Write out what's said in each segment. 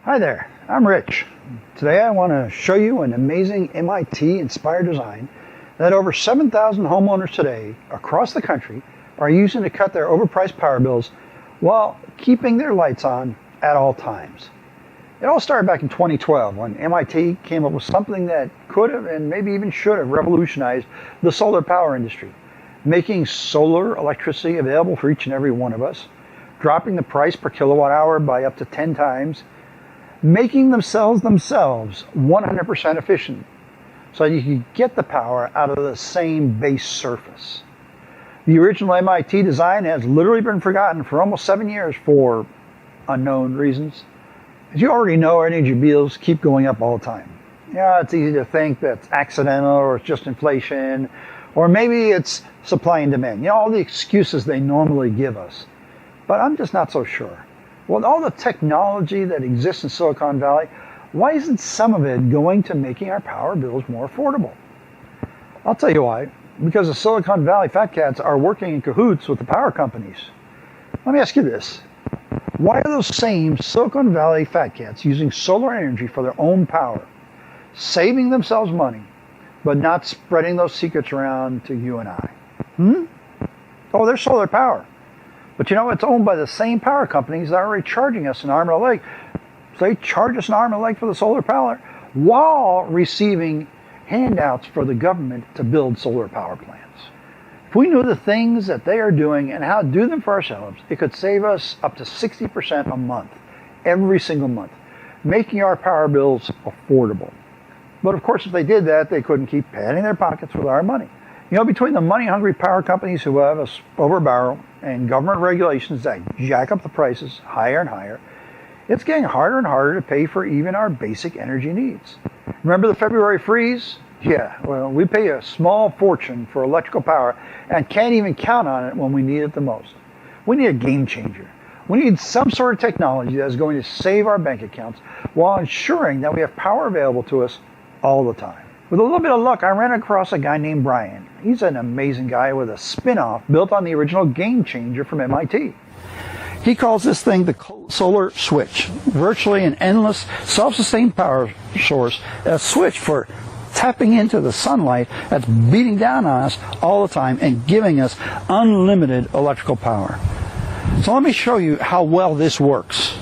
Hi there, I'm Rich. Today I want to show you an amazing MIT-inspired design that over 7,000 homeowners today across the country are using to cut their overpriced power bills while keeping their lights on at all times. It all started back in 2012 when MIT came up with something that could have and maybe even should have revolutionized the solar power industry, making solar electricity available for each and every one of us, dropping the price per kilowatt hour by up to 10 times, making themselves 100% efficient so you can get the power out of the same base surface. The original MIT design has literally been forgotten for almost 7 years for unknown reasons. As you already know, energy bills keep going up all the time. Yeah, it's easy to think that's accidental or it's just inflation, or maybe it's supply and demand. All the excuses they normally give us. But I'm just not so sure. With all the technology that exists in Silicon Valley, why isn't some of it going to making our power bills more affordable? I'll tell you why. Because the Silicon Valley fat cats are working in cahoots with the power companies. Let me ask you this. Why are those same Silicon Valley fat cats using solar energy for their own power, saving themselves money, but not spreading those secrets around to you and I? Oh, they're solar power. But it's owned by the same power companies that are already charging us an arm and a leg. So they charge us an arm and a leg for the solar power while receiving handouts for the government to build solar power plants. If we knew the things that they are doing and how to do them for ourselves, it could save us up to 60% a month, every single month, making our power bills affordable. But of course, if they did that, they couldn't keep padding their pockets with our money. Between the money-hungry power companies who have us over a barrel and government regulations that jack up the prices higher and higher, it's getting harder and harder to pay for even our basic energy needs. Remember the February freeze? Yeah, well, we pay a small fortune for electrical power and can't even count on it when we need it the most. We need a game changer. We need some sort of technology that is going to save our bank accounts while ensuring that we have power available to us all the time. With a little bit of luck, I ran across a guy named Brian. He's an amazing guy with a spin-off built on the original game changer from MIT. He calls this thing the solar switch, virtually an endless, self-sustained power source, a switch for tapping into the sunlight that's beating down on us all the time and giving us unlimited electrical power. So let me show you how well this works.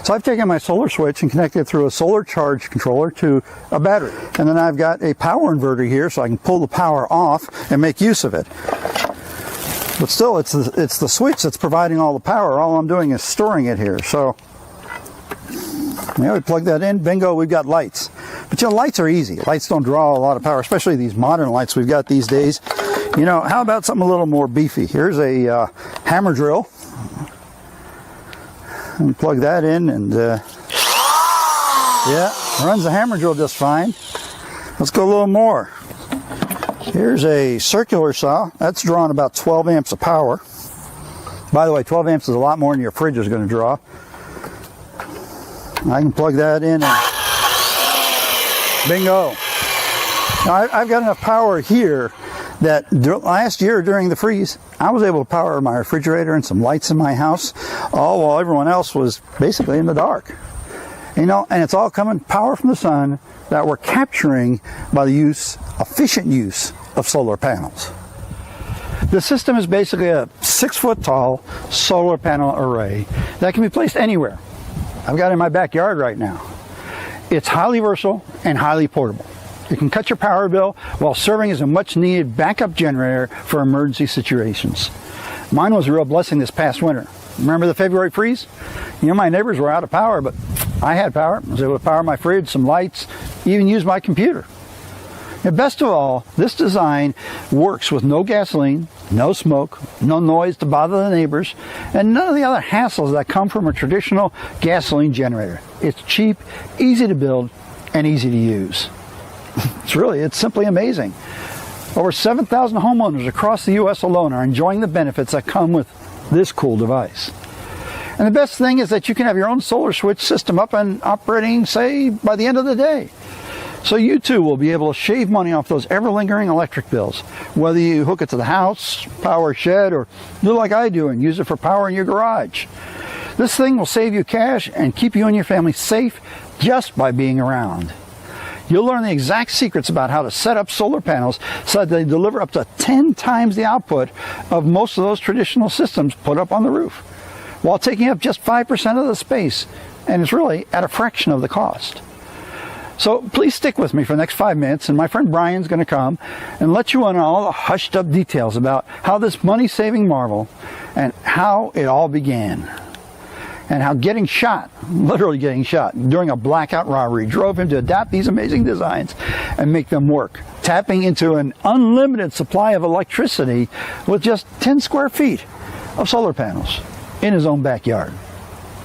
So I've taken my solar switch and connected it through a solar charge controller to a battery. And then I've got a power inverter here so I can pull the power off and make use of it. But still, it's the switch that's providing all the power. All I'm doing is storing it here. So we plug that in, bingo, we've got lights. But lights are easy. Lights don't draw a lot of power, especially these modern lights we've got these days. How about something a little more beefy? Here's a hammer drill. And plug that in and runs the hammer drill just fine. Let's go a little more. Here's a circular saw. That's drawing about 12 amps of power. By the way, 12 amps is a lot more than your fridge is going to draw. I can plug that in and bingo. Now I've got enough power here that last year during the freeze, I was able to power my refrigerator and some lights in my house, all while everyone else was basically in the dark. And it's all coming power from the sun that we're capturing by the efficient use of solar panels. The system is basically a 6-foot tall solar panel array that can be placed anywhere. I've got it in my backyard right now. It's highly versatile and highly portable. It can cut your power bill while serving as a much-needed backup generator for emergency situations. Mine was a real blessing this past winter. Remember the February freeze? My neighbors were out of power, but I had power. I was able to power my fridge, some lights, even use my computer. And best of all, this design works with no gasoline, no smoke, no noise to bother the neighbors, and none of the other hassles that come from a traditional gasoline generator. It's cheap, easy to build, and easy to use. It's simply amazing. Over 7,000 homeowners across the U.S. alone are enjoying the benefits that come with this cool device. And the best thing is that you can have your own solar switch system up and operating, say, by the end of the day. So you too will be able to shave money off those ever-lingering electric bills, whether you hook it to the house, power shed, or do like I do and use it for power in your garage. This thing will save you cash and keep you and your family safe just by being around. You'll learn the exact secrets about how to set up solar panels so that they deliver up to 10 times the output of most of those traditional systems put up on the roof, while taking up just 5% of the space, and it's really at a fraction of the cost. So please stick with me for the next 5 minutes, and my friend Brian's going to come and let you in on all the hushed up details about how this money-saving marvel and how it all began. And how getting shot, literally getting shot, during a blackout robbery drove him to adapt these amazing designs and make them work, tapping into an unlimited supply of electricity with just 10 square feet of solar panels in his own backyard.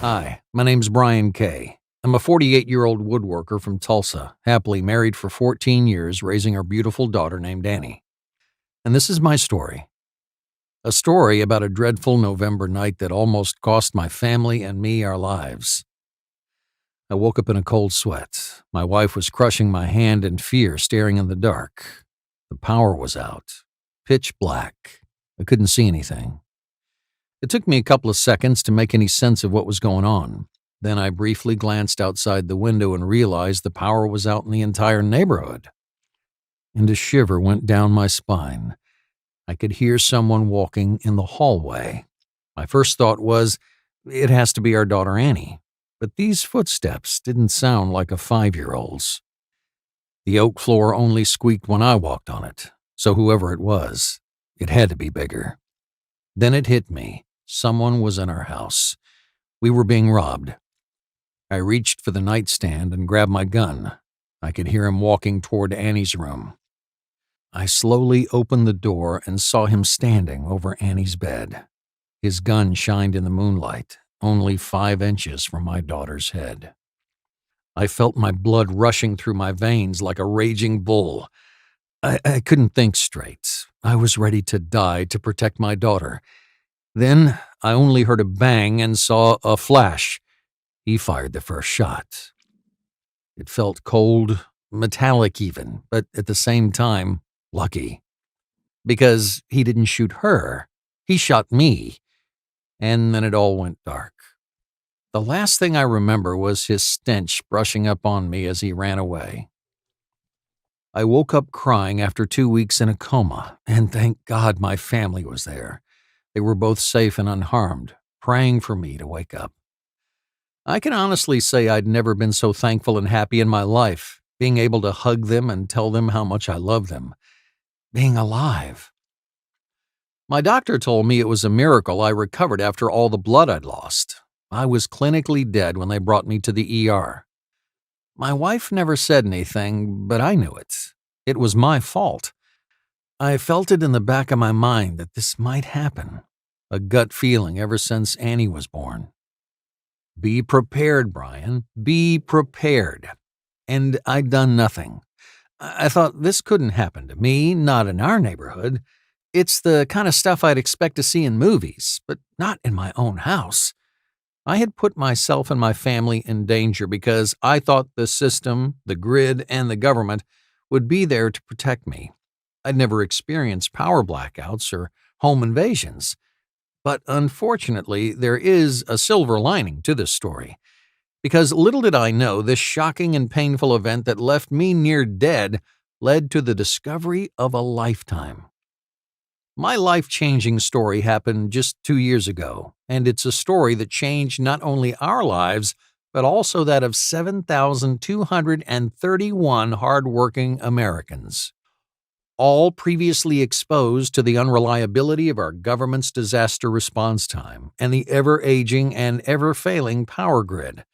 Hi, my name's Brian Kay. I'm a 48-year-old woodworker from Tulsa, happily married for 14 years, raising our beautiful daughter named Annie. And this is my story. A story about a dreadful November night that almost cost my family and me our lives. I woke up in a cold sweat. My wife was crushing my hand in fear, staring in the dark. The power was out. Pitch black. I couldn't see anything. It took me a couple of seconds to make any sense of what was going on. Then I briefly glanced outside the window and realized the power was out in the entire neighborhood. And a shiver went down my spine. I could hear someone walking in the hallway. My first thought was, it has to be our daughter Annie. But these footsteps didn't sound like a 5-year-old's. The oak floor only squeaked when I walked on it, so whoever it was, it had to be bigger. Then it hit me. Someone was in our house. We were being robbed. I reached for the nightstand and grabbed my gun. I could hear him walking toward Annie's room. I slowly opened the door and saw him standing over Annie's bed. His gun shined in the moonlight, only 5 inches from my daughter's head. I felt my blood rushing through my veins like a raging bull. I couldn't think straight. I was ready to die to protect my daughter. Then I only heard a bang and saw a flash. He fired the first shot. It felt cold, metallic even, but at the same time, lucky. Because he didn't shoot her. He shot me. And then it all went dark. The last thing I remember was his stench brushing up on me as he ran away. I woke up crying after 2 weeks in a coma, and thank God my family was there. They were both safe and unharmed, praying for me to wake up. I can honestly say I'd never been so thankful and happy in my life, being able to hug them and tell them how much I love them. Being alive. My doctor told me it was a miracle I recovered after all the blood I'd lost. I was clinically dead when they brought me to the ER. My wife never said anything, but I knew it. It was my fault. I felt it in the back of my mind that this might happen. A gut feeling ever since Annie was born. Be prepared, Brian. Be prepared. And I'd done nothing. I thought this couldn't happen to me, not in our neighborhood. It's the kind of stuff I'd expect to see in movies, but not in my own house. I had put myself and my family in danger because I thought the system, the grid, and the government would be there to protect me. I'd never experienced power blackouts or home invasions. But unfortunately, there is a silver lining to this story. Because little did I know, this shocking and painful event that left me near dead led to the discovery of a lifetime. My life-changing story happened just 2 years ago, and it's a story that changed not only our lives, but also that of 7,231 hardworking Americans, all previously exposed to the unreliability of our government's disaster response time and the ever-aging and ever-failing power grid.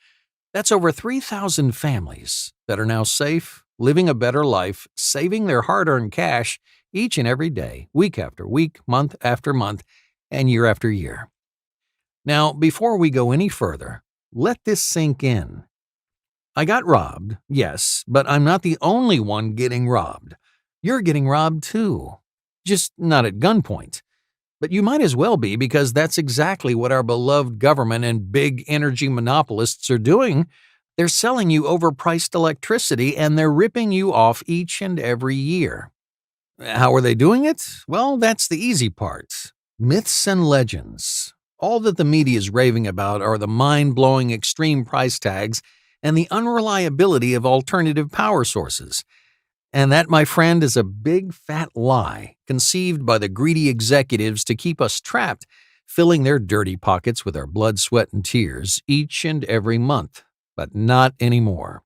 That's over 3,000 families that are now safe, living a better life, saving their hard-earned cash each and every day, week after week, month after month, and year after year. Now, before we go any further, let this sink in. I got robbed, yes, but I'm not the only one getting robbed. You're getting robbed too. Just not at gunpoint. But you might as well be, because that's exactly what our beloved government and big energy monopolists are doing. They're selling you overpriced electricity, and they're ripping you off each and every year. How are they doing it? Well, that's the easy part. Myths and legends. All that the media is raving about are the mind-blowing extreme price tags and the unreliability of alternative power sources. And that, my friend, is a big fat lie conceived by the greedy executives to keep us trapped, filling their dirty pockets with our blood, sweat, and tears each and every month. But not anymore.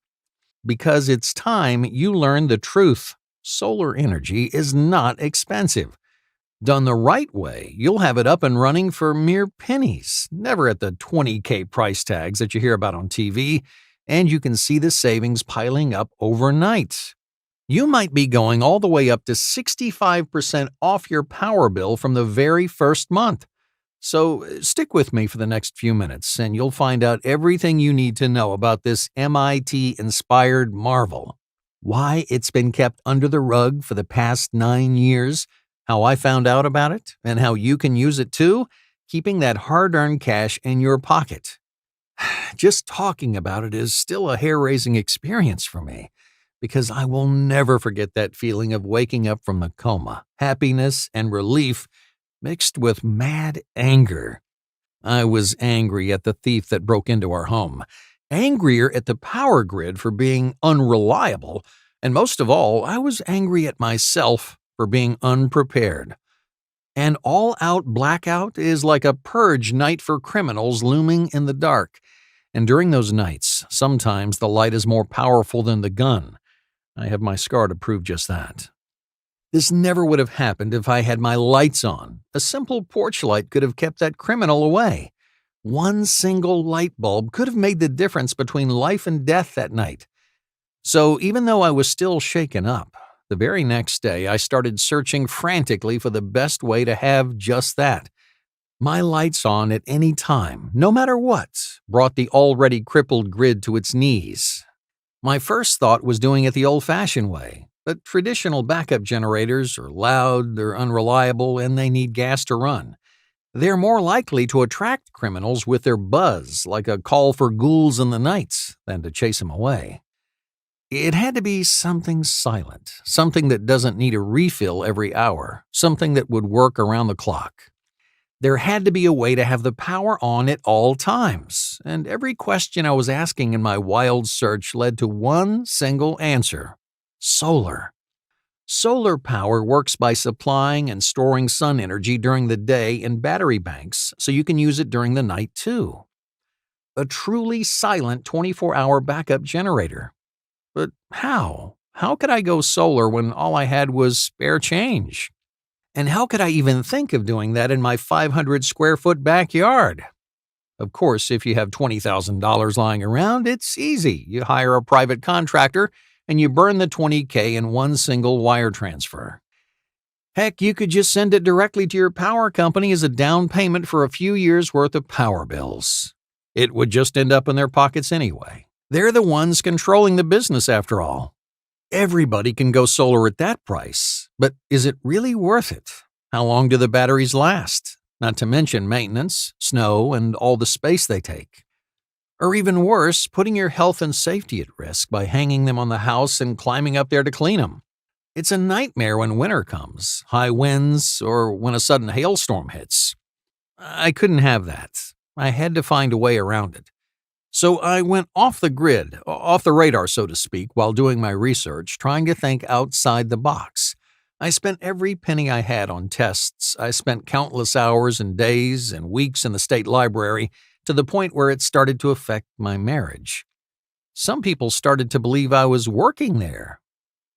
Because it's time you learn the truth. Solar energy is not expensive. Done the right way, you'll have it up and running for mere pennies, never at the 20K price tags that you hear about on TV, and you can see the savings piling up overnight. You might be going all the way up to 65% off your power bill from the very first month. So stick with me for the next few minutes, and you'll find out everything you need to know about this MIT-inspired marvel. Why it's been kept under the rug for the past 9 years, how I found out about it, and how you can use it too, keeping that hard-earned cash in your pocket. Just talking about it is still a hair-raising experience for me, because I will never forget that feeling of waking up from the coma, happiness and relief mixed with mad anger. I was angry at the thief that broke into our home, angrier at the power grid for being unreliable, and most of all, I was angry at myself for being unprepared. An all-out blackout is like a purge night for criminals looming in the dark, and during those nights, sometimes the light is more powerful than the gun. I have my scar to prove just that. This never would have happened if I had my lights on. A simple porch light could have kept that criminal away. One single light bulb could have made the difference between life and death that night. So even though I was still shaken up, the very next day I started searching frantically for the best way to have just that. My lights on at any time, no matter what, brought the already crippled grid to its knees. My first thought was doing it the old-fashioned way. But traditional backup generators are loud, they're unreliable, and they need gas to run. They're more likely to attract criminals with their buzz, like a call for ghouls in the nights, than to chase them away. It had to be something silent, something that doesn't need a refill every hour, something that would work around the clock. There had to be a way to have the power on at all times, and every question I was asking in my wild search led to one single answer. Solar. Solar power works by supplying and storing sun energy during the day in battery banks so you can use it during the night too. A truly silent 24-hour backup generator. But how? How could I go solar when all I had was spare change? And how could I even think of doing that in my 500-square-foot backyard? Of course, if you have $20,000 lying around, it's easy. You hire a private contractor and you burn the $20K in one single wire transfer. Heck, you could just send it directly to your power company as a down payment for a few years' worth of power bills. It would just end up in their pockets anyway. They're the ones controlling the business after all. Everybody can go solar at that price, but is it really worth it? How long do the batteries last? Not to mention maintenance, snow, and all the space they take. Or even worse, putting your health and safety at risk by hanging them on the house and climbing up there to clean them. It's a nightmare when winter comes, high winds, or when a sudden hailstorm hits. I couldn't have that. I had to find a way around it. So I went off the grid, off the radar, so to speak, while doing my research, trying to think outside the box. I spent every penny I had on tests. I spent countless hours and days and weeks in the state library, to the point where it started to affect my marriage. Some people started to believe I was working there.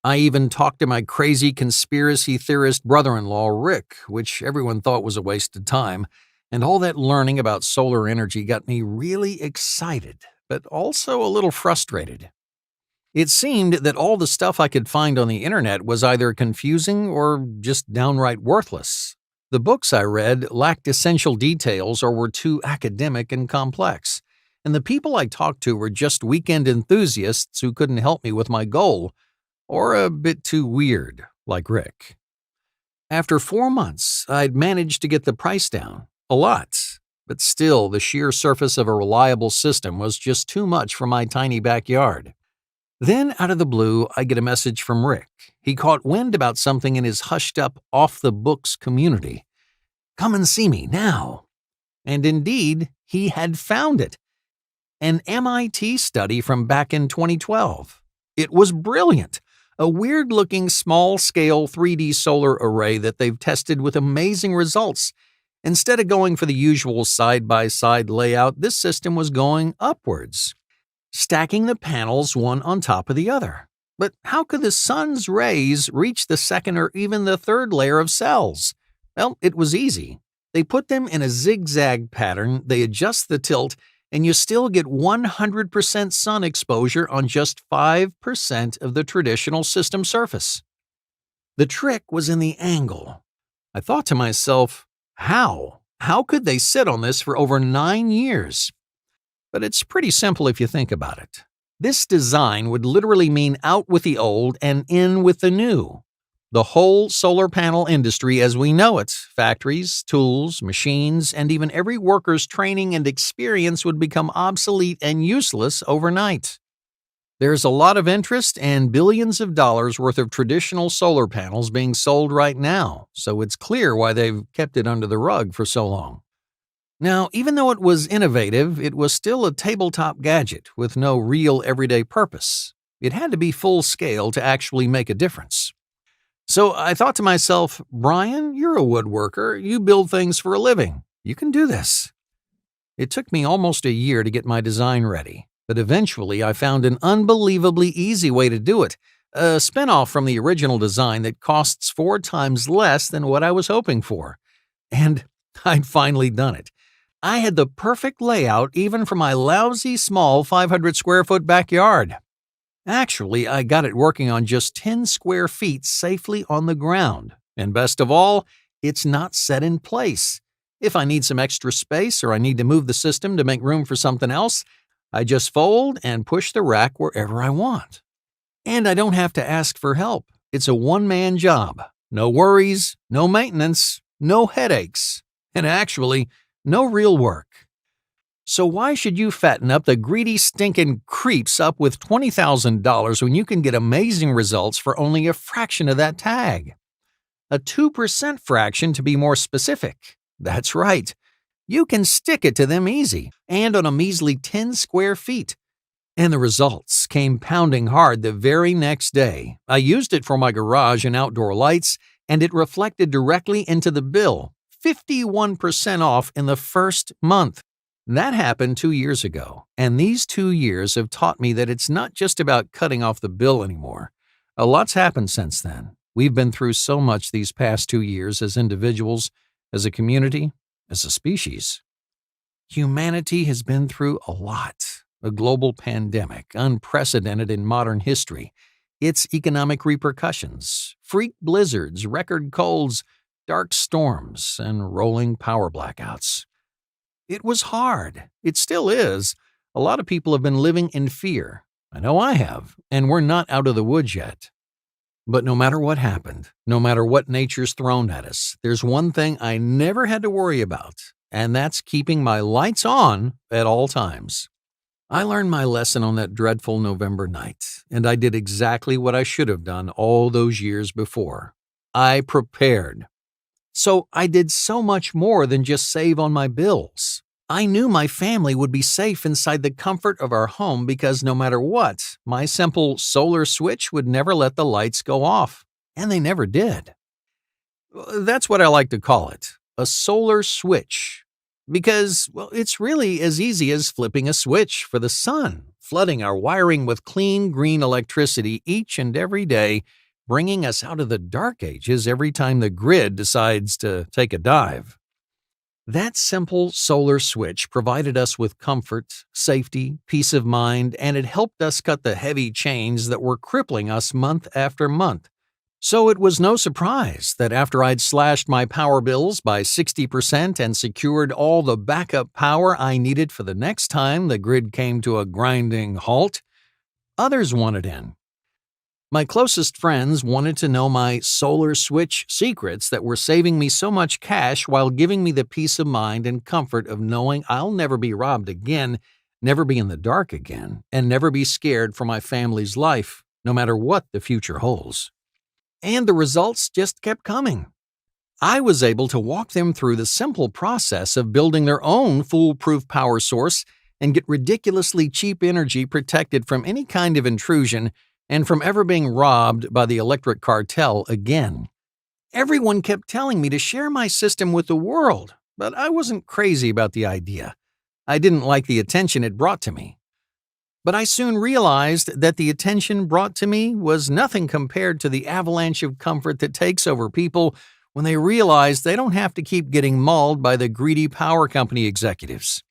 I even talked to my crazy conspiracy theorist brother-in-law, Rick, which everyone thought was a waste of time, and all that learning about solar energy got me really excited, but also a little frustrated. It seemed that all the stuff I could find on the internet was either confusing or just downright worthless. The books I read lacked essential details or were too academic and complex, and the people I talked to were just weekend enthusiasts who couldn't help me with my goal, or a bit too weird, like Rick. After 4 months, I'd managed to get the price down, a lot, but still the sheer surface of a reliable system was just too much for my tiny backyard. Then, out of the blue, I get a message from Rick. He caught wind about something in his hushed-up, off-the-books community. "Come and see me, now." And indeed, he had found it. An MIT study from back in 2012. It was brilliant. A weird-looking small-scale 3D solar array that they've tested with amazing results. Instead of going for the usual side-by-side layout, this system was going upwards, stacking the panels one on top of the other. But how could the sun's rays reach the second or even the third layer of cells? Well, it was easy. They put them in a zigzag pattern, they adjust the tilt, and you still get 100% sun exposure on just 5% of the traditional system surface. The trick was in the angle. I thought to myself, how? How could they sit on this for over 9 years? But it's pretty simple if you think about it. This design would literally mean out with the old and in with the new. The whole solar panel industry as we know it, factories, tools, machines, and even every worker's training and experience would become obsolete and useless overnight. There's a lot of interest and billions of dollars worth of traditional solar panels being sold right now, so it's clear why they've kept it under the rug for so long. Now, even though it was innovative, it was still a tabletop gadget with no real everyday purpose. It had to be full scale to actually make a difference. So I thought to myself, Brian, you're a woodworker. You build things for a living. You can do this. It took me almost a year to get my design ready, but eventually I found an unbelievably easy way to do it, a spinoff from the original design that costs 4 times less than what I was hoping for. And I'd finally done it. I had the perfect layout even for my lousy small 500 square foot backyard. Actually, I got it working on just 10 square feet safely on the ground. And best of all, it's not set in place. If I need some extra space or I need to move the system to make room for something else, I just fold and push the rack wherever I want. And I don't have to ask for help. It's a one-man job. No worries, no maintenance, no headaches, and actually, no real work. So why should you fatten up the greedy stinking creeps up with $20,000 when you can get amazing results for only a fraction of that tag? A 2% fraction to be more specific. That's right. You can stick it to them easy and on a measly 10 square feet. And the results came pounding hard the very next day. I used it for my garage and outdoor lights, and it reflected directly into the bill. 51% off in the first month. That happened 2 years ago, and these 2 years have taught me that it's not just about cutting off the bill anymore. A lot's happened since then. We've been through so much these past 2 years as individuals, as a community, as a species. Humanity has been through a lot. A global pandemic, unprecedented in modern history. Its economic repercussions, freak blizzards, record colds, dark storms, and rolling power blackouts. It was hard. It still is. A lot of people have been living in fear. I know I have, and we're not out of the woods yet. But no matter what happened, no matter what nature's thrown at us, there's one thing I never had to worry about, and that's keeping my lights on at all times. I learned my lesson on that dreadful November night, and I did exactly what I should have done all those years before. I prepared. So I did so much more than just save on my bills. I knew my family would be safe inside the comfort of our home because no matter what, my simple solar switch would never let the lights go off. And they never did. That's what I like to call it, a solar switch. Because, well, it's really as easy as flipping a switch for the sun, flooding our wiring with clean green electricity each and every day, bringing us out of the dark ages every time the grid decides to take a dive. That simple solar switch provided us with comfort, safety, peace of mind, and it helped us cut the heavy chains that were crippling us month after month. So it was no surprise that after I'd slashed my power bills by 60% and secured all the backup power I needed for the next time the grid came to a grinding halt, others wanted in. My closest friends wanted to know my solar switch secrets that were saving me so much cash while giving me the peace of mind and comfort of knowing I'll never be robbed again, never be in the dark again, and never be scared for my family's life, no matter what the future holds. And the results just kept coming. I was able to walk them through the simple process of building their own foolproof power source and get ridiculously cheap energy protected from any kind of intrusion and from ever being robbed by the electric cartel again. Everyone kept telling me to share my system with the world, but I wasn't crazy about the idea. I didn't like the attention it brought to me. But I soon realized that the attention brought to me was nothing compared to the avalanche of comfort that takes over people when they realize they don't have to keep getting mauled by the greedy power company executives.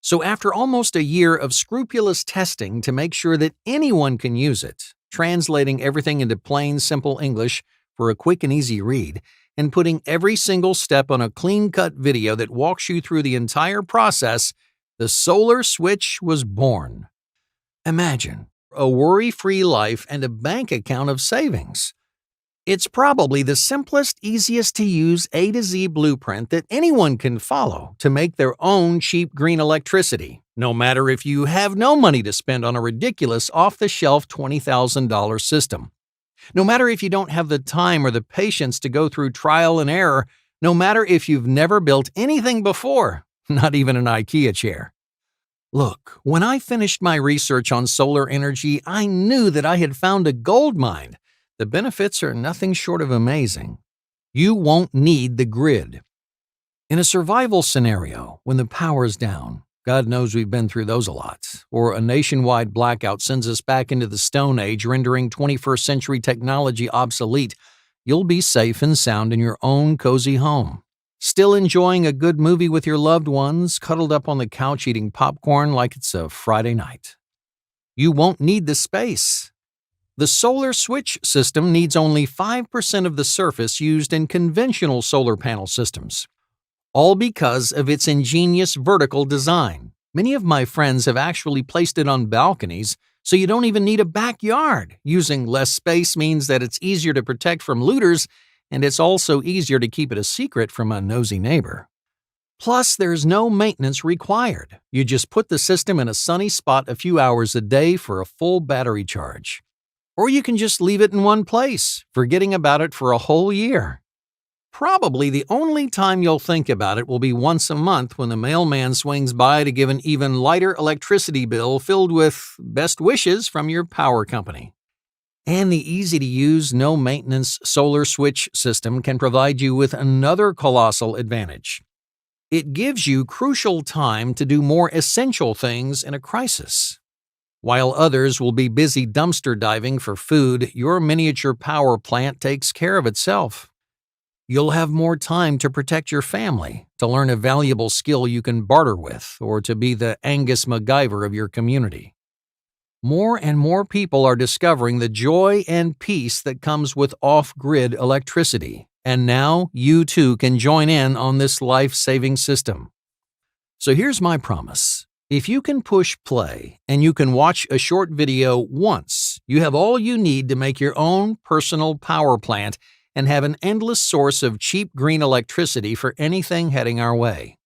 So after almost a year of scrupulous testing to make sure that anyone can use it, translating everything into plain, simple English for a quick and easy read, and putting every single step on a clean-cut video that walks you through the entire process, the solar switch was born. Imagine a worry-free life and a bank account of savings. It's probably the simplest, easiest to use A to Z blueprint that anyone can follow to make their own cheap green electricity, no matter if you have no money to spend on a ridiculous off-the-shelf $20,000 system. No matter if you don't have the time or the patience to go through trial and error, no matter if you've never built anything before, not even an IKEA chair. Look, when I finished my research on solar energy, I knew that I had found a gold mine. The benefits are nothing short of amazing. You won't need the grid. In a survival scenario, when the power is down, God knows we've been through those a lot, or a nationwide blackout sends us back into the Stone Age, rendering 21st century technology obsolete, you'll be safe and sound in your own cozy home. Still enjoying a good movie with your loved ones, cuddled up on the couch eating popcorn like it's a Friday night. You won't need the space. The solar switch system needs only 5% of the surface used in conventional solar panel systems. All because of its ingenious vertical design. Many of my friends have actually placed it on balconies, so you don't even need a backyard. Using less space means that it's easier to protect from looters, and it's also easier to keep it a secret from a nosy neighbor. Plus, there's no maintenance required. You just put the system in a sunny spot a few hours a day for a full battery charge. Or you can just leave it in one place, forgetting about it for a whole year. Probably the only time you'll think about it will be once a month when the mailman swings by to give an even lighter electricity bill filled with best wishes from your power company. And the easy-to-use, no-maintenance solar switch system can provide you with another colossal advantage. It gives you crucial time to do more essential things in a crisis. While others will be busy dumpster diving for food, your miniature power plant takes care of itself. You'll have more time to protect your family, to learn a valuable skill you can barter with, or to be the Angus MacGyver of your community. More and more people are discovering the joy and peace that comes with off-grid electricity, and now you too can join in on this life-saving system. So here's my promise. If you can push play and you can watch a short video once, you have all you need to make your own personal power plant and have an endless source of cheap green electricity for anything heading our way.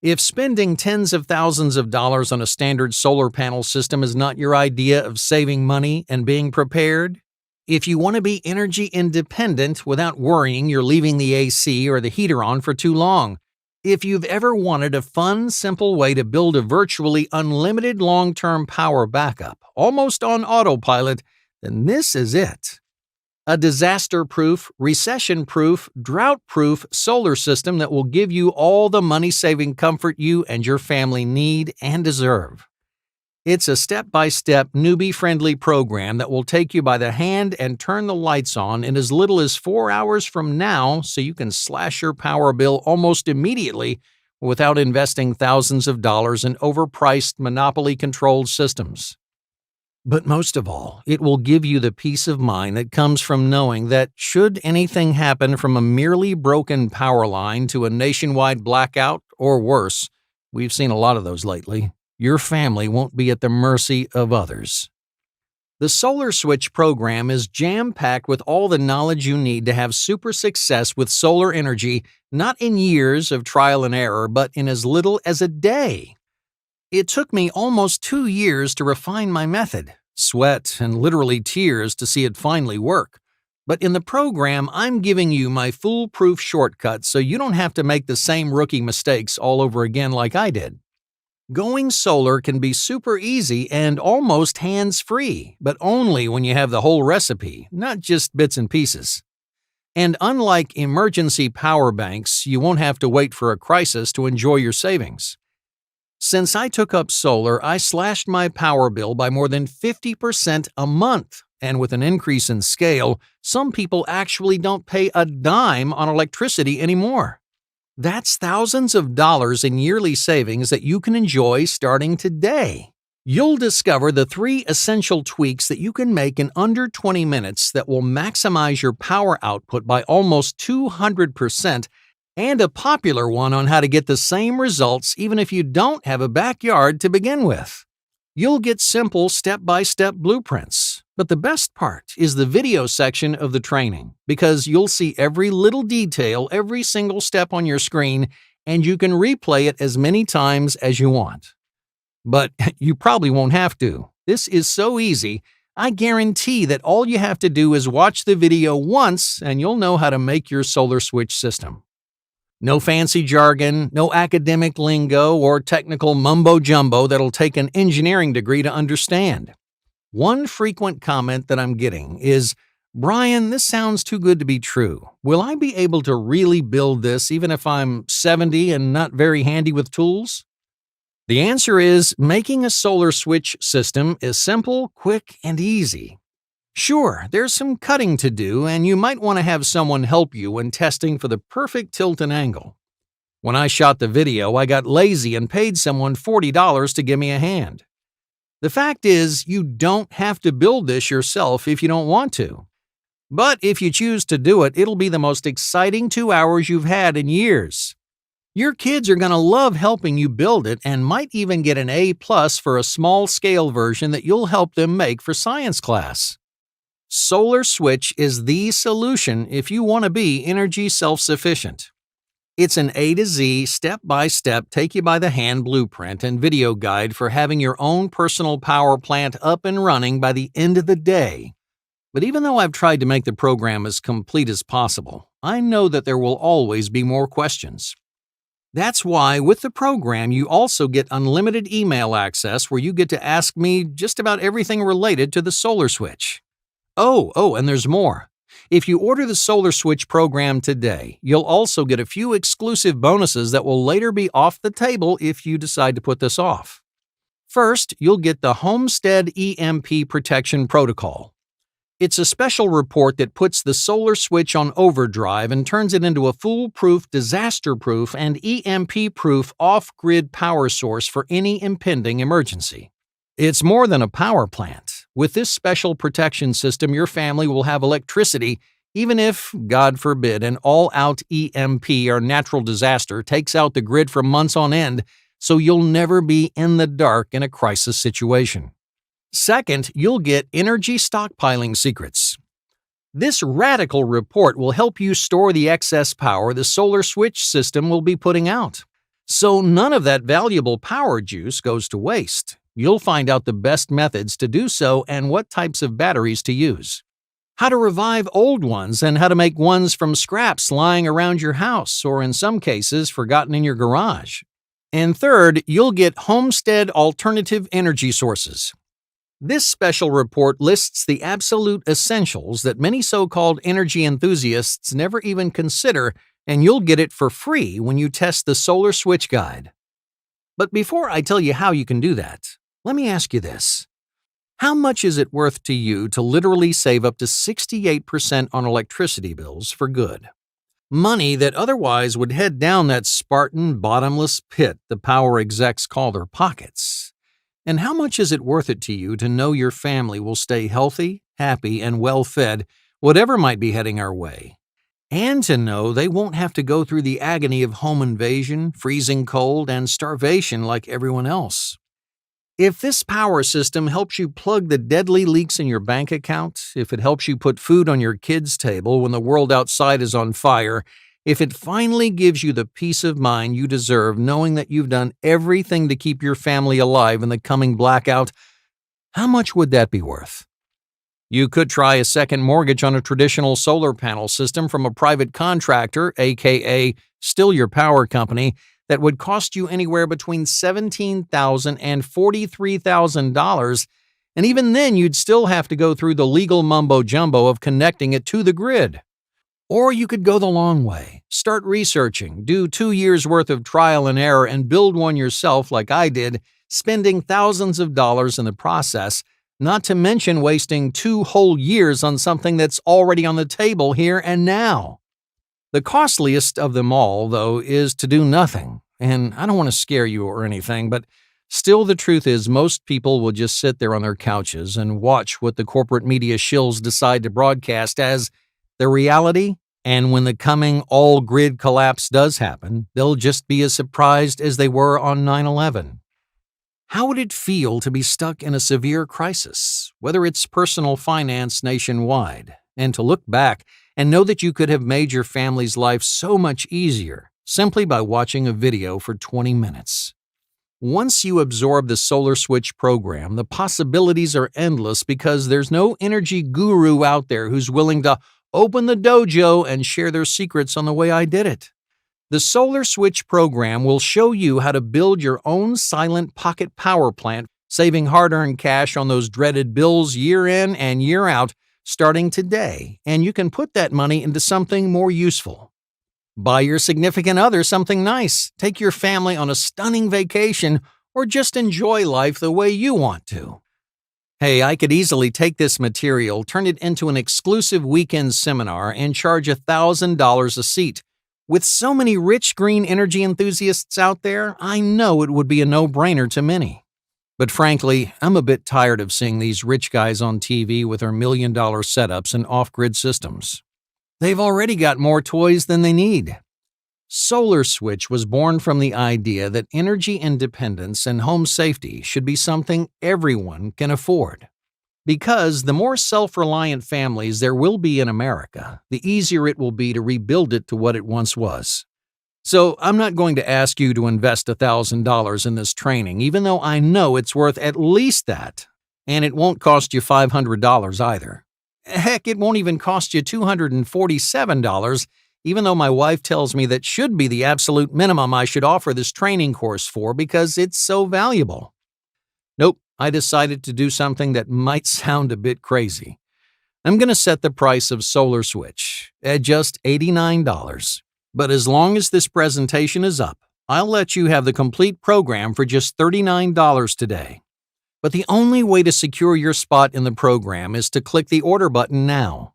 If spending tens of thousands of dollars on a standard solar panel system is not your idea of saving money and being prepared, if you want to be energy independent without worrying you're leaving the AC or the heater on for too long, if you've ever wanted a fun, simple way to build a virtually unlimited long-term power backup, almost on autopilot, then this is it. A disaster-proof, recession-proof, drought-proof solar system that will give you all the money-saving comfort you and your family need and deserve. It's a step-by-step, newbie-friendly program that will take you by the hand and turn the lights on in as little as 4 hours from now so you can slash your power bill almost immediately without investing thousands of dollars in overpriced, monopoly-controlled systems. But most of all, it will give you the peace of mind that comes from knowing that should anything happen from a merely broken power line to a nationwide blackout, or worse, we've seen a lot of those lately, your family won't be at the mercy of others. The Solar Switch program is jam-packed with all the knowledge you need to have super success with solar energy, not in years of trial and error, but in as little as a day. It took me almost 2 years to refine my method, sweat and literally tears to see it finally work. But in the program, I'm giving you my foolproof shortcut so you don't have to make the same rookie mistakes all over again like I did. Going solar can be super easy and almost hands-free, but only when you have the whole recipe, not just bits and pieces. And unlike emergency power banks, you won't have to wait for a crisis to enjoy your savings. Since I took up solar, I slashed my power bill by more than 50% a month. And with an increase in scale, some people actually don't pay a dime on electricity anymore. That's thousands of dollars in yearly savings that you can enjoy starting today. You'll discover the 3 essential tweaks that you can make in under 20 minutes that will maximize your power output by almost 200%, and a popular one on how to get the same results even if you don't have a backyard to begin with. You'll get simple step-by-step blueprints, but the best part is the video section of the training, because you'll see every little detail, every single step on your screen, and you can replay it as many times as you want. But you probably won't have to. This is so easy, I guarantee that all you have to do is watch the video once and you'll know how to make your solar switch system. No fancy jargon, no academic lingo or technical mumbo-jumbo that'll take an engineering degree to understand. One frequent comment that I'm getting is, "Brian, this sounds too good to be true. Will I be able to really build this even if I'm 70 and not very handy with tools?" The answer is, making a solar switch system is simple, quick, and easy. Sure, there's some cutting to do, and you might want to have someone help you when testing for the perfect tilt and angle. When I shot the video, I got lazy and paid someone $40 to give me a hand. The fact is, you don't have to build this yourself if you don't want to. But if you choose to do it, it'll be the most exciting 2 hours you've had in years. Your kids are going to love helping you build it and might even get an A+ for a small-scale version that you'll help them make for science class. Solar Switch is the solution if you want to be energy self-sufficient. It's an A to Z, step-by-step, take-you-by-the-hand blueprint and video guide for having your own personal power plant up and running by the end of the day. But even though I've tried to make the program as complete as possible, I know that there will always be more questions. That's why with the program you also get unlimited email access where you get to ask me just about everything related to the solar switch. Oh, and there's more. If you order the Solar Switch program today, you'll also get a few exclusive bonuses that will later be off the table if you decide to put this off. First, you'll get the Homestead EMP Protection Protocol. It's a special report that puts the solar switch on overdrive and turns it into a foolproof, disaster-proof, and EMP-proof off-grid power source for any impending emergency. It's more than a power plant. With this special protection system, your family will have electricity even if, God forbid, an all-out EMP or natural disaster takes out the grid for months on end, so you'll never be in the dark in a crisis situation. Second, you'll get energy stockpiling secrets. This radical report will help you store the excess power the solar switch system will be putting out. So none of that valuable power juice goes to waste. You'll find out the best methods to do so and what types of batteries to use, how to revive old ones, and how to make ones from scraps lying around your house or, in some cases, forgotten in your garage. And third, you'll get Homestead alternative energy sources. This special report lists the absolute essentials that many so-called energy enthusiasts never even consider, and you'll get it for free when you test the Solar Switch Guide. But before I tell you how you can do that, let me ask you this. How much is it worth to you to literally save up to 68% on electricity bills for good? Money that otherwise would head down that Spartan bottomless pit the power execs call their pockets. And how much is it worth it to you to know your family will stay healthy, happy, and well-fed, whatever might be heading our way? And to know they won't have to go through the agony of home invasion, freezing cold, and starvation like everyone else. If this power system helps you plug the deadly leaks in your bank account, if it helps you put food on your kids' table when the world outside is on fire, if it finally gives you the peace of mind you deserve knowing that you've done everything to keep your family alive in the coming blackout, how much would that be worth? You could try a second mortgage on a traditional solar panel system from a private contractor, aka still your power company, that would cost you anywhere between $17,000 and $43,000, and even then you'd still have to go through the legal mumbo-jumbo of connecting it to the grid. Or you could go the long way, start researching, do 2 years' worth of trial and error, and build one yourself like I did, spending thousands of dollars in the process, not to mention wasting 2 whole years on something that's already on the table here and now. The costliest of them all, though, is to do nothing. And I don't want to scare you or anything, but still the truth is most people will just sit there on their couches and watch what the corporate media shills decide to broadcast as the reality, and when the coming all-grid collapse does happen, they'll just be as surprised as they were on 9/11. How would it feel to be stuck in a severe crisis, whether it's personal finance nationwide, and to look back and know that you could have made your family's life so much easier simply by watching a video for 20 minutes? Once you absorb the Solar Switch program, the possibilities are endless because there's no energy guru out there who's willing to open the dojo and share their secrets on the way I did it. The Solar Switch program will show you how to build your own silent pocket power plant, saving hard-earned cash on those dreaded bills year in and year out, starting today, and you can put that money into something more useful. Buy your significant other something nice, take your family on a stunning vacation, or just enjoy life the way you want to. Hey, I could easily take this material, turn it into an exclusive weekend seminar, and charge $1,000 a seat. With so many rich green energy enthusiasts out there, I know it would be a no-brainer to many. But frankly, I'm a bit tired of seeing these rich guys on TV with their million-dollar setups and off-grid systems. They've already got more toys than they need. Solar Switch was born from the idea that energy independence and home safety should be something everyone can afford. Because the more self-reliant families there will be in America, the easier it will be to rebuild it to what it once was. So I'm not going to ask you to invest $1,000 in this training, even though I know it's worth at least that. And it won't cost you $500 either. Heck, it won't even cost you $247, even though my wife tells me that should be the absolute minimum I should offer this training course for because it's so valuable. Nope, I decided to do something that might sound a bit crazy. I'm going to set the price of Solar Switch at just $89. But as long as this presentation is up, I'll let you have the complete program for just $39 today. But the only way to secure your spot in the program is to click the order button now.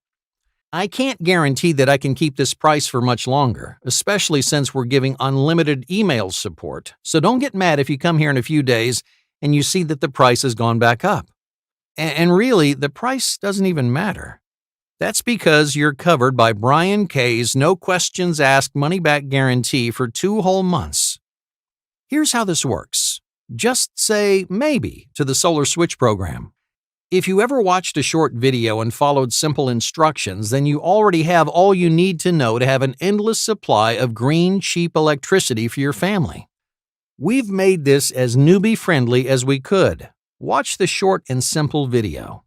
I can't guarantee that I can keep this price for much longer, especially since we're giving unlimited email support, so don't get mad if you come here in a few days and you see that the price has gone back up. And really, the price doesn't even matter. That's because you're covered by Brian K's no questions asked money-back guarantee for 2 whole months. Here's how this works. Just say maybe to the Solar Switch program. If you ever watched a short video and followed simple instructions, then you already have all you need to know to have an endless supply of green, cheap electricity for your family. We've made this as newbie-friendly as we could. Watch the short and simple video.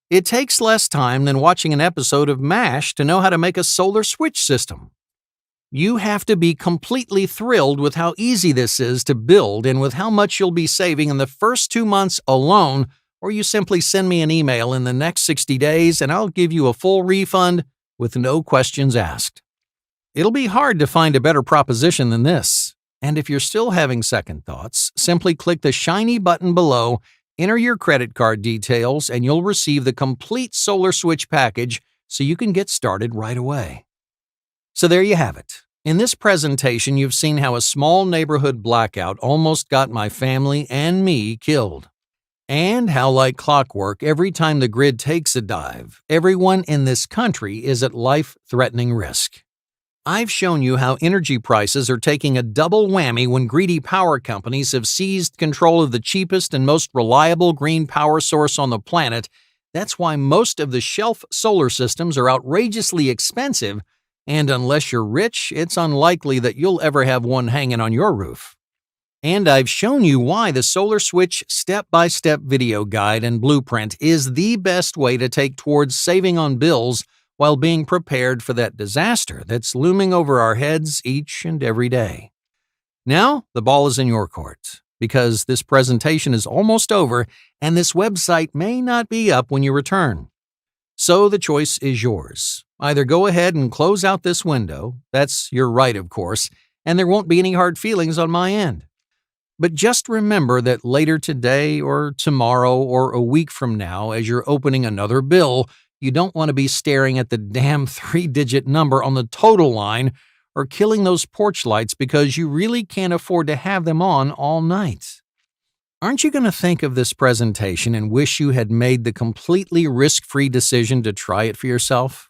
It takes less time than watching an episode of MASH to know how to make a solar switch system. You have to be completely thrilled with how easy this is to build and with how much you'll be saving in the first 2 months alone, or you simply send me an email in the next 60 days and I'll give you a full refund with no questions asked. It'll be hard to find a better proposition than this. And if you're still having second thoughts, simply click the shiny button below, enter your credit card details, and you'll receive the complete Solar Switch package so you can get started right away. So there you have it. In this presentation, you've seen how a small neighborhood blackout almost got my family and me killed. And how, like clockwork, every time the grid takes a dive, everyone in this country is at life-threatening risk. I've shown you how energy prices are taking a double whammy when greedy power companies have seized control of the cheapest and most reliable green power source on the planet. That's why most of the shelf solar systems are outrageously expensive, and unless you're rich, it's unlikely that you'll ever have one hanging on your roof. And I've shown you why the Solar Switch step-by-step video guide and blueprint is the best way to take towards saving on bills while being prepared for that disaster that's looming over our heads each and every day. Now, the ball is in your court, because this presentation is almost over and this website may not be up when you return. So the choice is yours. Either go ahead and close out this window, that's your right of course, and there won't be any hard feelings on my end. But just remember that later today or tomorrow or a week from now, as you're opening another bill, you don't want to be staring at the damn 3-digit number on the total line or killing those porch lights because you really can't afford to have them on all night. Aren't you going to think of this presentation and wish you had made the completely risk-free decision to try it for yourself?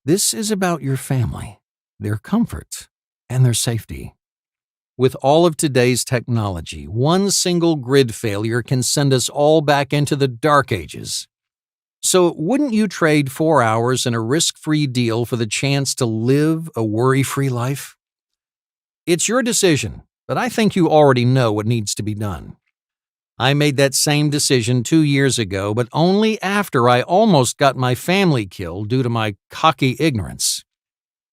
This is about your family, their comfort, and their safety. With all of today's technology, one single grid failure can send us all back into the dark ages. So wouldn't you trade 4 hours and a risk-free deal for the chance to live a worry-free life? It's your decision, but I think you already know what needs to be done. I made that same decision 2 years ago, but only after I almost got my family killed due to my cocky ignorance.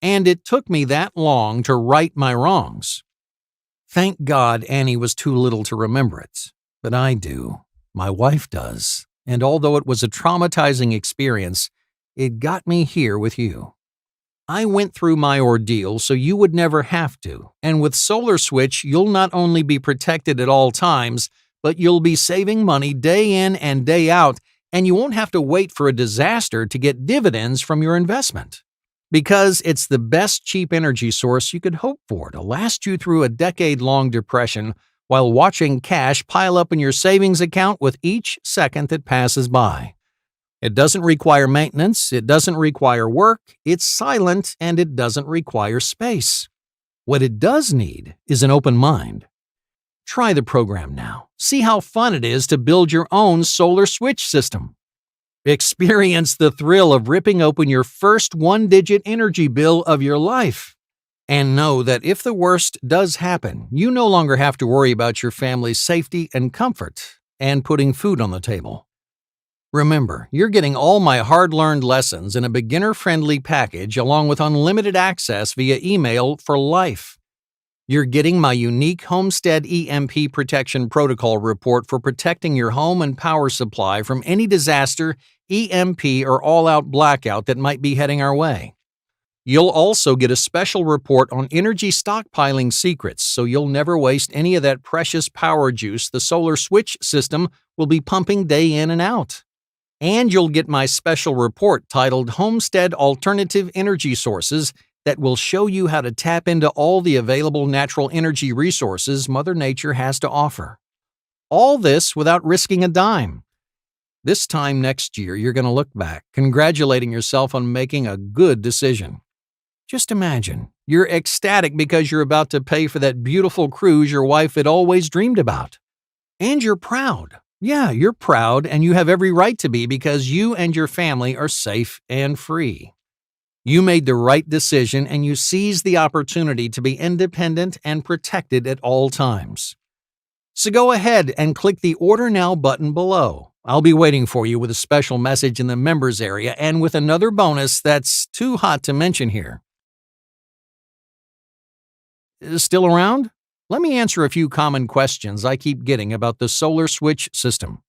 And it took me that long to right my wrongs. Thank God Annie was too little to remember it, but I do. My wife does. And although it was a traumatizing experience, it got me here with you. I went through my ordeal so you would never have to, and with Solar Switch, you'll not only be protected at all times, but you'll be saving money day in and day out, and you won't have to wait for a disaster to get dividends from your investment. Because it's the best cheap energy source you could hope for to last you through a decade-long depression while watching cash pile up in your savings account with each second that passes by. It doesn't require maintenance, it doesn't require work, it's silent, and it doesn't require space. What it does need is an open mind. Try the program now. See how fun it is to build your own solar switch system. Experience the thrill of ripping open your first one-digit energy bill of your life. And know that if the worst does happen, you no longer have to worry about your family's safety and comfort and putting food on the table. Remember, you're getting all my hard-learned lessons in a beginner-friendly package along with unlimited access via email for life. You're getting my unique Homestead EMP Protection Protocol report for protecting your home and power supply from any disaster, EMP, or all-out blackout that might be heading our way. You'll also get a special report on energy stockpiling secrets, so you'll never waste any of that precious power juice the solar switch system will be pumping day in and out. And you'll get my special report titled Homestead Alternative Energy Sources that will show you how to tap into all the available natural energy resources Mother Nature has to offer. All this without risking a dime. This time next year, you're going to look back, congratulating yourself on making a good decision. Just imagine, you're ecstatic because you're about to pay for that beautiful cruise your wife had always dreamed about. And you're proud. Yeah, you're proud, and you have every right to be because you and your family are safe and free. You made the right decision and you seized the opportunity to be independent and protected at all times. So go ahead and click the Order Now button below. I'll be waiting for you with a special message in the members area and with another bonus that's too hot to mention here. Still around? Let me answer a few common questions I keep getting about the solar switch system.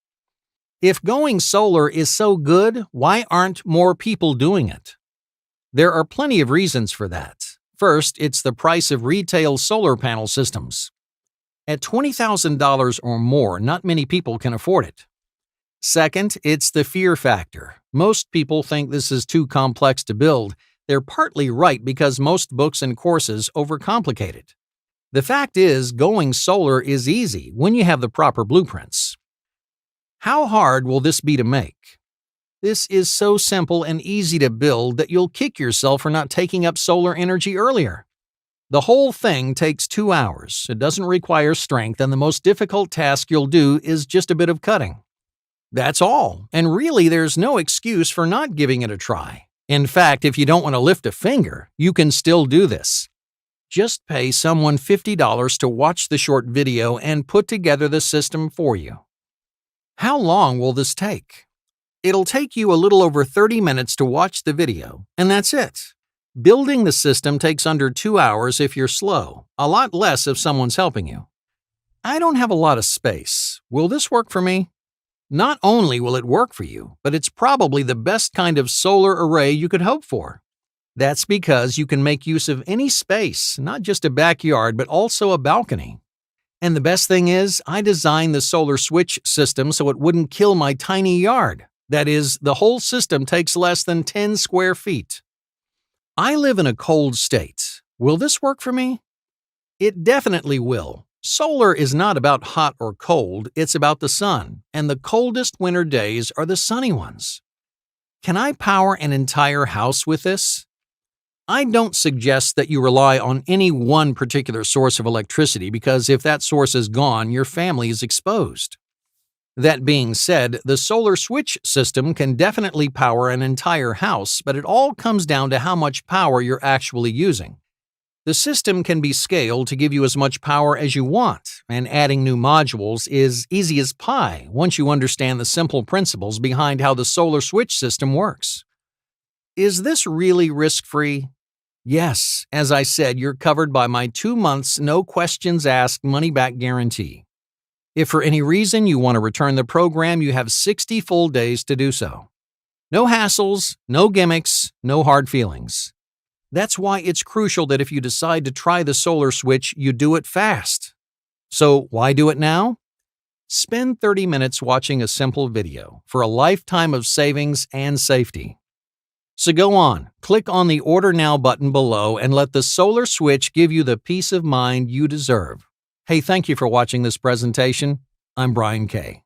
If going solar is so good, why aren't more people doing it? There are plenty of reasons for that. First, it's the price of retail solar panel systems. At $20,000 or more, not many people can afford it. Second, it's the fear factor. Most people think this is too complex to build. They're partly right because most books and courses overcomplicate it. The fact is, going solar is easy when you have the proper blueprints. How hard will this be to make? This is so simple and easy to build that you'll kick yourself for not taking up solar energy earlier. The whole thing takes 2 hours. It doesn't require strength, and the most difficult task you'll do is just a bit of cutting. That's all, and really there's no excuse for not giving it a try. In fact, if you don't want to lift a finger, you can still do this. Just pay someone $50 to watch the short video and put together the system for you. How long will this take? It'll take you a little over 30 minutes to watch the video, and that's it. Building the system takes under 2 hours if you're slow, a lot less if someone's helping you. I don't have a lot of space. Will this work for me? Not only will it work for you, but it's probably the best kind of solar array you could hope for. That's because you can make use of any space, not just a backyard, but also a balcony. And the best thing is, I designed the solar switch system so it wouldn't kill my tiny yard. That is, the whole system takes less than 10 square feet. I live in a cold state. Will this work for me? It definitely will. Solar is not about hot or cold, it's about the sun, and the coldest winter days are the sunny ones. Can I power an entire house with this? I don't suggest that you rely on any one particular source of electricity because if that source is gone, your family is exposed. That being said, the solar switch system can definitely power an entire house, but it all comes down to how much power you're actually using. The system can be scaled to give you as much power as you want, and adding new modules is easy as pie once you understand the simple principles behind how the solar switch system works. Is this really risk-free? Yes, as I said, you're covered by my 2 months, no questions asked money-back guarantee. If for any reason you want to return the program, you have 60 full days to do so. No hassles, no gimmicks, no hard feelings. That's why it's crucial that if you decide to try the solar switch, you do it fast. So why do it now? Spend 30 minutes watching a simple video for a lifetime of savings and safety. So go on, click on the Order Now button below and let the solar switch give you the peace of mind you deserve. Hey, thank you for watching this presentation. I'm Brian K.